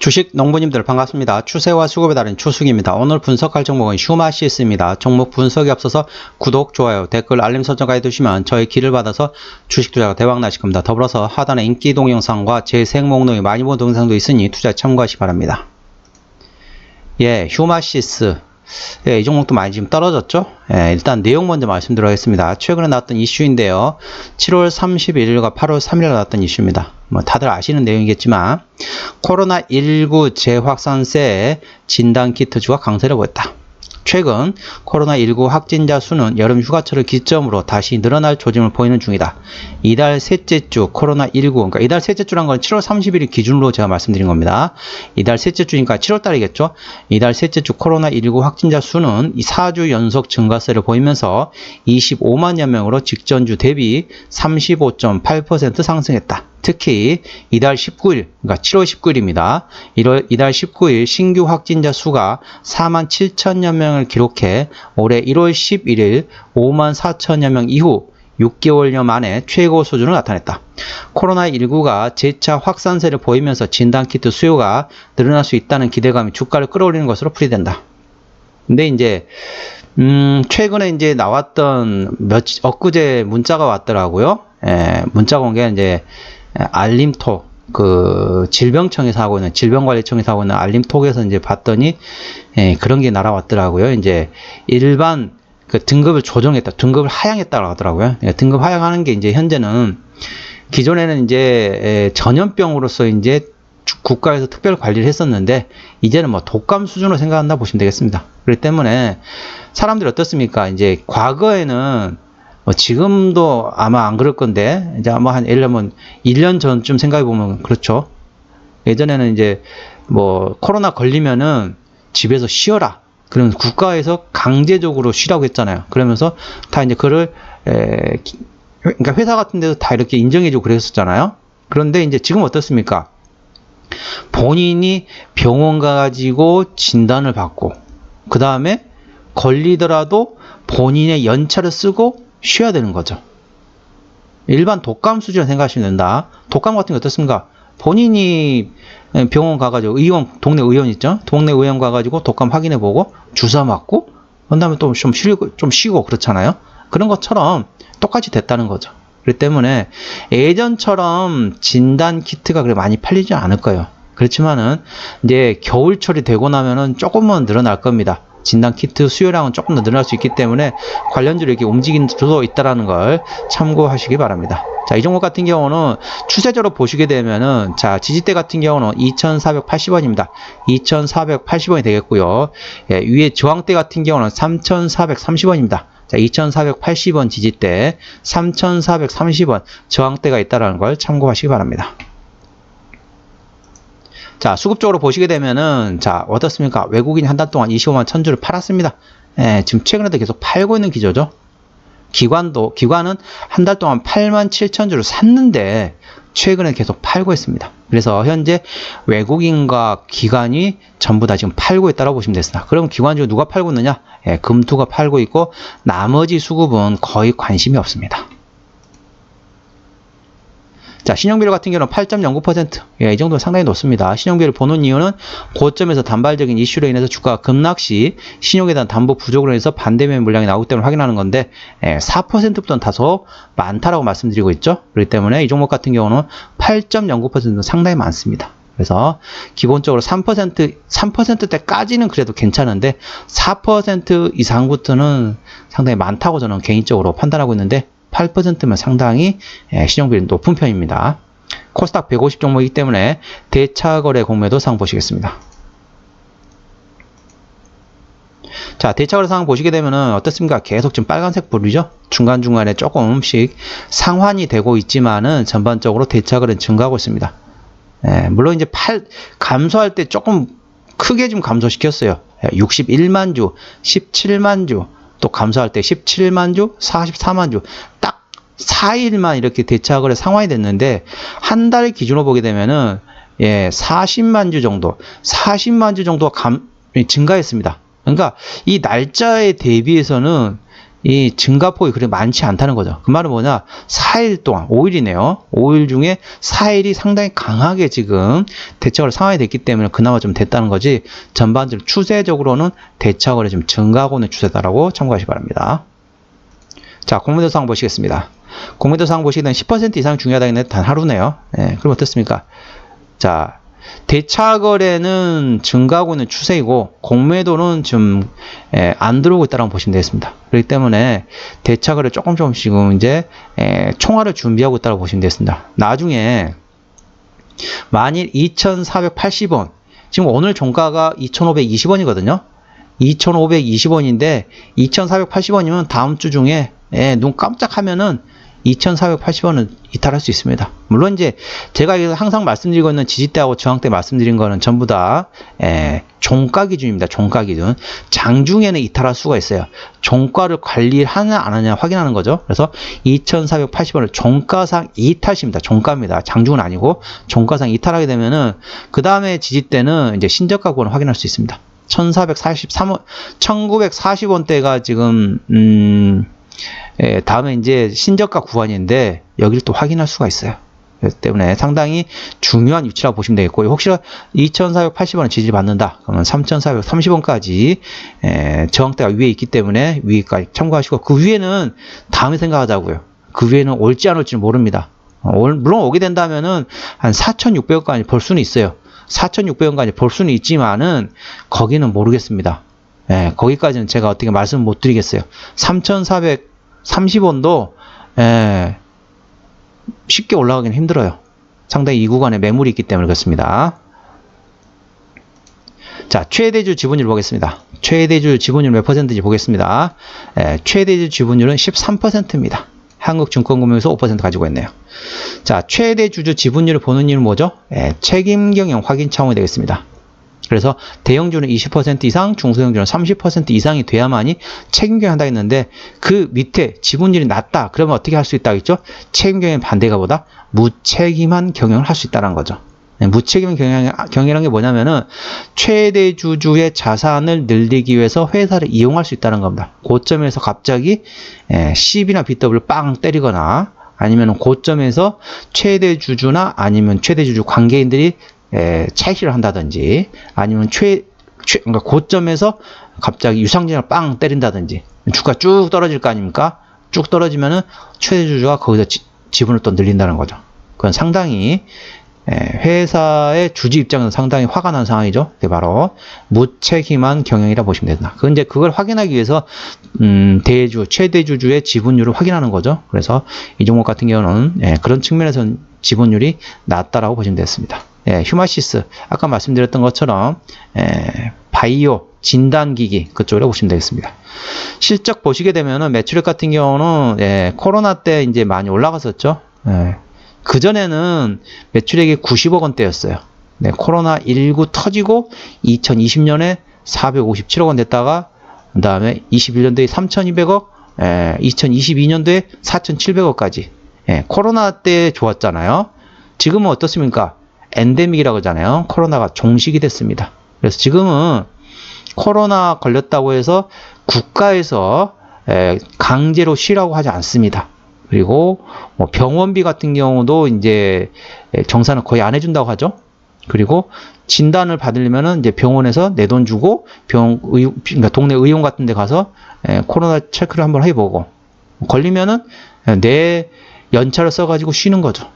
주식 농부님들 반갑습니다. 추세와 수급에 따른 추수기입니다. 오늘 분석할 종목은 휴마시스입니다. 종목 분석에 앞서서 구독, 좋아요, 댓글, 알림 설정까지 해두시면 저의 길을 받아서 주식 투자가 대박나실 겁니다. 더불어서 하단에 인기 동영상과 재생 목록이 많이 본 동영상도 있으니 투자에 참고하시기 바랍니다. 휴마시스. 이 종목도 많이 지금 떨어졌죠? 일단 내용 먼저 말씀드리겠습니다. 최근에 나왔던 이슈인데요. 7월 31일과 8월 3일 나왔던 이슈입니다. 다들 아시는 내용이겠지만 코로나19 재확산세에 진단키트주가 강세를 보였다. 최근 코로나19 확진자 수는 여름 휴가철을 기점으로 다시 늘어날 조짐을 보이는 중이다. 이달 셋째 주 코로나19, 그러니까 이달 셋째 주란 건 7월 30일 기준으로 제가 말씀드린 겁니다. 이달 셋째 주니까 7월 달이겠죠. 이달 셋째 주 코로나19 확진자 수는 4주 연속 증가세를 보이면서 25만여 명으로 직전주 대비 35.8% 상승했다. 특히 이달 19일, 그러니까 7월 19일입니다. 이달 19일 신규 확진자 수가 4만 7천여 명을 기록해 올해 1월 11일 5만 4천여 명 이후 6개월여 만에 최고 수준을 나타냈다. 코로나19가 재차 확산세를 보이면서 진단키트 수요가 늘어날 수 있다는 기대감이 주가를 끌어올리는 것으로 풀이된다. 근데 이제 최근에 이제 나왔던 엊그제 문자가 왔더라고요. 문자가 온 게 이제 알림톡, 질병청에서 하고 있는, 질병관리청에서 하고 있는 알림톡에서 이제 봤더니, 그런 게 날아왔더라고요. 이제 일반 등급을 조정했다, 등급을 하향했다고 하더라고요. 등급 하향하는 게 이제 현재는, 기존에는 이제 전염병으로서 이제 국가에서 특별 관리를 했었는데, 이제는 독감 수준으로 생각한다 보시면 되겠습니다. 그렇기 때문에 사람들이 어떻습니까? 이제 과거에는 지금도 아마 안 그럴 건데, 이제 아마 예를 들면 1년 전쯤 생각해 보면 그렇죠. 예전에는 이제 코로나 걸리면은 집에서 쉬어라. 그러면 국가에서 강제적으로 쉬라고 했잖아요. 그러면서 다 이제 그걸, 그러니까 회사 같은 데서 다 이렇게 인정해주고 그랬었잖아요. 그런데 이제 지금 어떻습니까? 본인이 병원 가가지고 진단을 받고, 그 다음에 걸리더라도 본인의 연차를 쓰고 쉬어야 되는 거죠. 일반 독감 수준을 생각하시면 된다. 독감 같은 게 어떻습니까? 본인이 병원 가가지고 동네 의원 있죠? 동네 의원 가가지고 독감 확인해보고 주사 맞고 그 다음에 또 좀 쉬고 그렇잖아요. 그런 것처럼 똑같이 됐다는 거죠. 그렇기 때문에 예전처럼 진단 키트가 그렇게 많이 팔리지 않을 거예요. 그렇지만은 이제 겨울철이 되고 나면은 조금은 늘어날 겁니다. 진단 키트 수요량은 조금 더 늘어날 수 있기 때문에 관련주로 이렇게 움직인 수도 있다라는 걸 참고하시기 바랍니다. 자, 이 종목 같은 경우는 추세적으로 보시게 되면은, 자, 지지대 같은 경우는 2,480원입니다. 2,480원이 되겠고요. 위에 저항대 같은 경우는 3,430원입니다. 자, 2,480원 지지대, 3,430원 저항대가 있다라는 걸 참고하시기 바랍니다. 자, 수급적으로 보시게 되면은, 자, 어떻습니까? 외국인이 한 달 동안 25만 1000주를 팔았습니다. 지금 최근에도 계속 팔고 있는 기조죠. 기관은 한 달 동안 8만 7000주를 샀는데, 최근에 계속 팔고 있습니다. 그래서 현재 외국인과 기관이 전부 다 지금 팔고 있다고 보시면 되겠습니다. 그럼 기관 중에 누가 팔고 있느냐? 금투가 팔고 있고, 나머지 수급은 거의 관심이 없습니다. 자, 신용비율 같은 경우는 8.09%. 이 정도는 상당히 높습니다. 신용비율을 보는 이유는 고점에서 단발적인 이슈로 인해서 주가가 급락시 신용에 대한 담보 부족으로 인해서 반대면 물량이 나오기 때문에 확인하는 건데, 4%부터는 다소 많다라고 말씀드리고 있죠. 그렇기 때문에 이 종목 같은 경우는 8.09%는 상당히 많습니다. 그래서 기본적으로 3%대까지는 그래도 괜찮은데 4% 이상부터는 상당히 많다고 저는 개인적으로 판단하고 있는데, 8%면 상당히 신용비율이 높은 편입니다. 코스닥 150 종목이기 때문에 대차거래 공매도 상황 보시겠습니다. 자, 대차거래 상황 보시게 되면은 어떻습니까? 계속 지금 빨간색 불이죠? 중간중간에 조금씩 상환이 되고 있지만은 전반적으로 대차거래는 증가하고 있습니다. 물론 이제 감소할 때 조금 크게 좀 감소시켰어요. 61만 주, 17만 주, 또 감소할 때 17만 주, 44만 주, 딱 4일만 이렇게 대차거래 상환이 됐는데, 한 달 기준으로 보게 되면은 40만 주 정도가 증가했습니다. 그러니까 이 날짜에 대비해서는 이 증가폭이 그렇게 많지 않다는 거죠. 그 말은 뭐냐? 4일 동안, 5일이네요. 5일 중에 4일이 상당히 강하게 지금 대차거래 상황이 됐기 때문에 그나마 좀 됐다는 거지, 전반적으로 추세적으로는 대차거래 좀 증가하고 있는 추세다라고 참고하시기 바랍니다. 자, 공매도 상황 보시겠습니다. 공매도 상황 보시게 되면 10% 이상 중요하다긴 해도 단 하루네요. 예, 그럼 어떻습니까? 자, 대차거래는 증가하고 있는 추세이고 공매도는 좀 안 들어오고 있다고 보시면 되겠습니다. 그렇기 때문에 대차거래 조금씩 지금 이제 총알을 준비하고 있다고 보시면 되겠습니다. 나중에 만일 2,480원, 지금 오늘 종가가 2,520원이거든요. 2,520원인데 2,480원이면 다음 주 중에 눈 깜짝하면은 2,480원은 이탈할 수 있습니다. 물론 이제 제가 항상 말씀드리고 있는 지지대하고 저항대 말씀드린 거는 전부 다 종가 기준입니다. 종가 기준. 장중에는 이탈할 수가 있어요. 종가를 관리하냐 안 하냐 확인하는 거죠. 그래서 2,480원을 종가상 이탈시입니다. 종가입니다. 장중은 아니고 종가상 이탈하게 되면은 그 다음에 지지대는 이제 신저가 구간을 확인할 수 있습니다. 1940원대가 지금 다음에 이제 신저가 구간인데 여기를 또 확인할 수가 있어요. 그렇기 때문에 상당히 중요한 위치라고 보시면 되겠고, 혹시 2,480원을 지지를 받는다 그러면 3,430원까지 저항대가 위에 있기 때문에 위에까지 참고하시고, 그 위에는 다음에 생각하자고요. 그 위에는 올지 안 올지는 모릅니다. 물론 오게 된다면은 한 4,600원까지 볼 수는 있어요. 4,600원까지 볼 수는 있지만은 거기는 모르겠습니다. 거기까지는 제가 어떻게 말씀 못 드리겠어요. 3,430원도 쉽게 올라가기는 힘들어요. 상당히 이 구간에 매물이 있기 때문에 그렇습니다. 자, 최대주 지분율 보겠습니다. 최대주 지분율 몇 %인지 보겠습니다. 최대주 지분율은 13%입니다. 한국증권금융에서 5% 가지고 있네요. 자, 최대 주주 지분율을 보는 이유는 뭐죠? 책임 경영 확인 차원이 되겠습니다. 그래서 대형주는 20% 이상, 중소형주는 30% 이상이 돼야만이 책임 경영한다 했는데, 그 밑에 지분율이 낮다 그러면 어떻게 할 수 있다 했죠? 책임 경영 반대가 보다 무책임한 경영을 할 수 있다는 거죠. 무책임한 경영이라는 게 뭐냐면은 최대 주주의 자산을 늘리기 위해서 회사를 이용할 수 있다는 겁니다. 고점에서 갑자기 CB나 BW를 빵 때리거나, 아니면 고점에서 최대 주주나 아니면 최대 주주 관계인들이 차익실을 한다든지, 아니면 그러니까 고점에서 갑자기 유상증을 빵 때린다든지, 주가 쭉 떨어질 거 아닙니까? 쭉 떨어지면은 최대 주주가 거기서 지분을 또 늘린다는 거죠. 그건 상당히 회사의 주주 입장에서 상당히 화가 난 상황이죠. 그게 바로 무책임한 경영이라 보시면 된다. 그걸 확인하기 위해서 대주, 최대주주의 지분율을 확인하는 거죠. 그래서 이 종목 같은 경우는 그런 측면에서는 지분율이 낮다라고 보시면 되겠습니다. 휴마시스, 아까 말씀드렸던 것처럼 바이오, 진단기기 그쪽으로 보시면 되겠습니다. 실적 보시게 되면은 매출액 같은 경우는 코로나 때 이제 많이 올라갔었죠. 그전에는 매출액이 90억 원대였어요. 코로나19 터지고 2020년에 457억 원 됐다가, 그 다음에 21년도에 3,200억, 2022년도에 4,700억까지. 코로나 때 좋았잖아요. 지금은 어떻습니까? 엔데믹이라고 하잖아요. 코로나가 종식이 됐습니다. 그래서 지금은 코로나 걸렸다고 해서 국가에서 강제로 쉬라고 하지 않습니다. 그리고 뭐 병원비 같은 경우도 이제 정산을 거의 안 해준다고 하죠. 그리고 진단을 받으려면은 이제 병원에서 내 돈 주고 그러니까 동네 의원 같은 데 가서 코로나 체크를 한번 해보고, 걸리면은 내 연차를 써가지고 쉬는 거죠.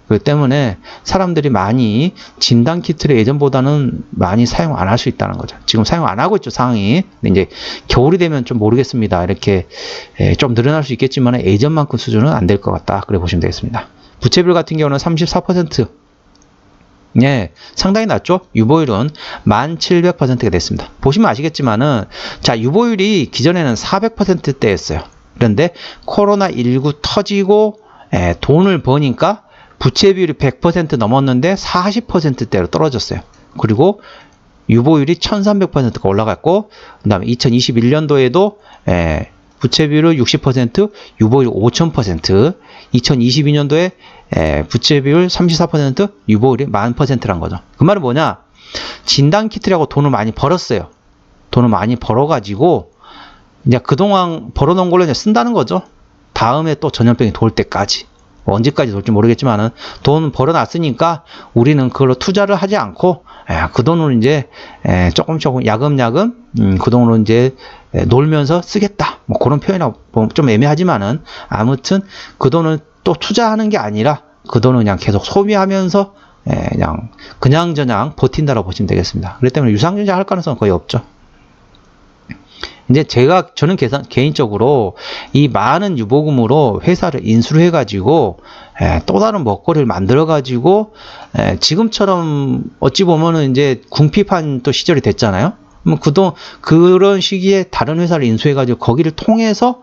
그렇기 때문에 사람들이 많이 진단키트를 예전보다는 많이 사용 안 할 수 있다는 거죠. 지금 사용 안 하고 있죠, 상황이. 근데 이제 겨울이 되면 좀 모르겠습니다. 이렇게 좀 늘어날 수 있겠지만 예전만큼 수준은 안 될 것 같다. 그래 보시면 되겠습니다. 부채비율 같은 경우는 34%. 상당히 낮죠? 유보율은 1700%가 됐습니다. 보시면 아시겠지만은, 자, 유보율이 기존에는 400%대였어요. 그런데 코로나19 터지고 돈을 버니까 부채 비율이 100% 넘었는데 40%대로 떨어졌어요. 그리고 유보율이 1300%가 올라갔고, 그 다음에 2021년도에도 부채 비율을 60%, 유보율 5000%, 2022년도에 부채 비율 34%, 유보율이 10,000%란 거죠. 그 말은 뭐냐? 진단키트라고 돈을 많이 벌었어요. 돈을 많이 벌어가지고 이제 그동안 벌어놓은 걸로 이제 쓴다는 거죠. 다음에 또 전염병이 돌 때까지. 언제까지 돌지 모르겠지만은 돈 벌어놨으니까 우리는 그걸로 투자를 하지 않고 그 돈으로 이제 조금 야금야금 그 돈으로 이제 놀면서 쓰겠다. 뭐 그런 표현하고 좀 애매하지만은 아무튼 그 돈을 또 투자하는 게 아니라 그 돈은 그냥 계속 소비하면서 그냥 버틴다라고 보시면 되겠습니다. 그렇기 때문에 유상증자 할 가능성은 거의 없죠. 이제 저는 개인적으로 이 많은 유보금으로 회사를 인수를 해가지고 또 다른 먹거리를 만들어가지고 지금처럼 어찌 보면은 이제 궁핍한 또 시절이 됐잖아요. 그런 시기에 다른 회사를 인수해가지고 거기를 통해서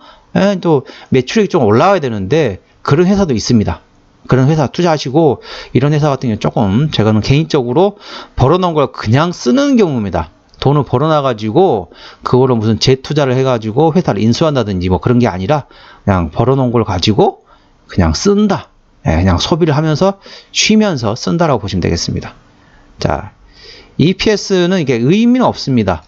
또 매출액이 좀 올라와야 되는데 그런 회사도 있습니다. 그런 회사 투자하시고 이런 회사 같은 경우는 조금 제가는 개인적으로 벌어놓은 걸 그냥 쓰는 경우입니다. 돈을 벌어놔가지고 그거를 무슨 재투자를 해가지고 회사를 인수한다든지 뭐 그런 게 아니라 그냥 벌어놓은 걸 가지고 그냥 쓴다. 그냥 소비를 하면서 쉬면서 쓴다라고 보시면 되겠습니다. 자, EPS는 이게 의미는 없습니다.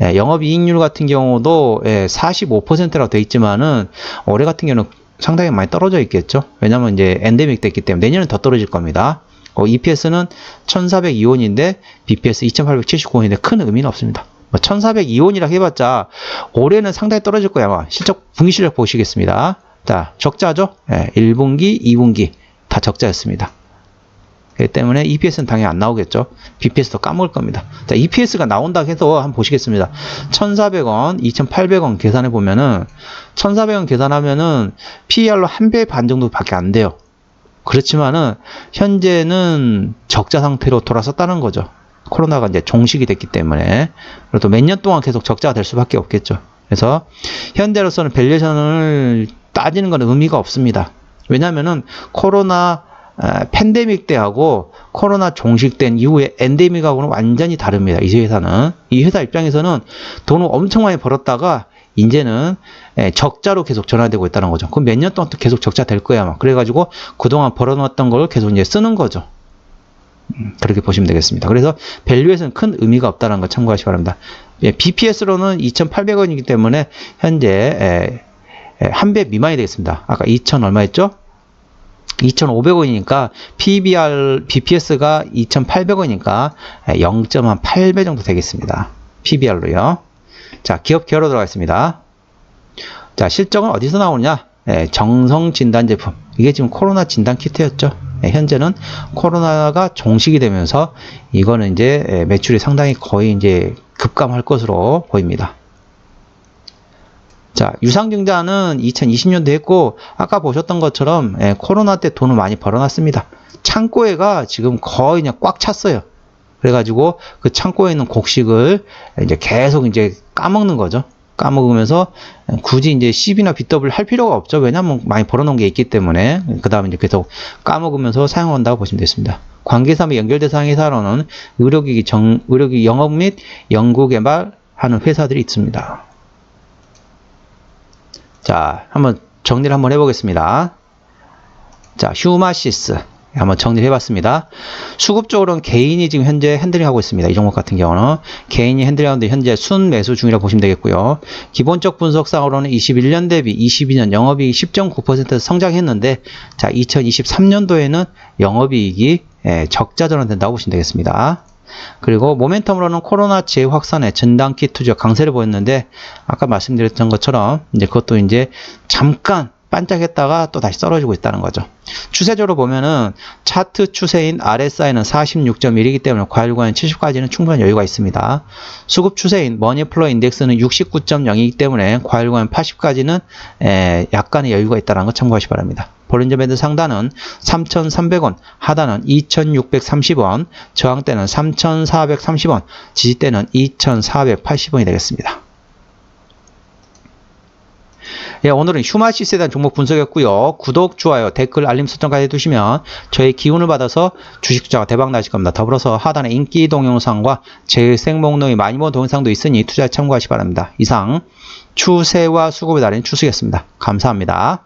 영업이익률 같은 경우도 45%라고 되어 있지만은 올해 같은 경우는 상당히 많이 떨어져 있겠죠. 왜냐면 이제 엔데믹 됐기 때문에 내년은 더 떨어질 겁니다. EPS는 1402원인데 BPS 2879원인데 큰 의미는 없습니다. 1402원이라 해봤자 올해는 상당히 떨어질 거야. 아마 분기 실적 보시겠습니다. 자, 적자죠. 1분기, 2분기 다 적자였습니다. 그렇기 때문에 EPS는 당연히 안 나오겠죠. BPS도 까먹을 겁니다. 자, EPS가 나온다 해서 한번 보시겠습니다. 1,400원, 2,800원 계산해 보면은 1,400원 계산하면은 PER로 1배 반 정도밖에 안 돼요. 그렇지만은 현재는 적자 상태로 돌아섰다는 거죠. 코로나가 이제 종식이 됐기 때문에. 그리고 또 몇 년 동안 계속 적자가 될 수밖에 없겠죠. 그래서 현재로서는 밸류에이션을 따지는 건 의미가 없습니다. 왜냐면은 코로나 팬데믹 때하고 코로나 종식된 이후에 엔데믹하고는 완전히 다릅니다. 이 회사는. 이 회사 입장에서는 돈을 엄청 많이 벌었다가 이제는 적자로 계속 전환되고 있다는 거죠. 그럼 몇 년 동안 또 계속 적자 될 거야. 아마. 그래가지고 그동안 벌어놨던 걸 계속 이제 쓰는 거죠. 그렇게 보시면 되겠습니다. 그래서 밸류에서는 큰 의미가 없다는 걸 참고하시기 바랍니다. BPS로는 2,800원이기 때문에 현재 한 배 미만이 되겠습니다. 아까 2,000 얼마였죠? 2,500원이니까 BPS가 2,800원이니까 0.8배 정도 되겠습니다. PBR로요. 자, 기업 기여로 들어가겠습니다. 자, 실적은 어디서 나오느냐? 정성 진단 제품. 이게 지금 코로나 진단 키트였죠. 현재는 코로나가 종식이 되면서 이거는 이제 매출이 상당히 거의 이제 급감할 것으로 보입니다. 자, 유상증자는 2020년도 했고 아까 보셨던 것처럼 코로나 때 돈을 많이 벌어놨습니다. 창고에가 지금 거의 그냥 꽉 찼어요. 그래가지고 그 창고에 있는 곡식을 이제 계속 이제 까먹는 거죠. 까먹으면서 굳이 이제 CB나 BW 할 필요가 없죠. 왜냐면 많이 벌어놓은 게 있기 때문에. 그 다음에 이제 계속 까먹으면서 사용한다고 보시면 되겠습니다. 관계사 및 연결 대상 회사로는 의료기기 영업 및 연구개발하는 회사들이 있습니다. 자, 한번 정리를 한번 해보겠습니다. 자, 휴마시스. 한번 정리를 해봤습니다. 수급 쪽으로는 개인이 지금 현재 핸들링하고 있습니다. 이 종목 같은 경우는 개인이 핸들링하는데 현재 순매수 중이라고 보시면 되겠고요. 기본적 분석상으로는 21년 대비 22년 영업이익이 10.9% 성장했는데 자, 2023년도에는 영업이익이 적자 전환된다고 보시면 되겠습니다. 그리고 모멘텀으로는 코로나 재확산에 전단키 투자 강세를 보였는데 아까 말씀드렸던 것처럼 이제 그것도 이제 잠깐 반짝했다가 또 다시 떨어지고 있다는 거죠. 추세적으로 보면은 차트 추세인 RSI는 46.1이기 때문에 과열구간 70까지는 충분한 여유가 있습니다. 수급 추세인 머니플로 인덱스는 69.0이기 때문에 과열구간 80까지는 약간의 여유가 있다는 거 참고하시기 바랍니다. 볼린저 밴드 상단은 3,300원, 하단은 2,630원, 저항대는 3,430원, 지지대는 2,480원이 되겠습니다. 예, 오늘은 휴마시스에 대한 종목 분석이었고요. 구독, 좋아요, 댓글, 알림 설정까지 해두시면 저의 기운을 받아서 주식 투자가 대박 나실 겁니다. 더불어서 하단에 인기 동영상과 재생 목록이 많이 모은 동영상도 있으니 투자에 참고하시기 바랍니다. 이상 추세와 수급의 달인 추수였습니다. 감사합니다.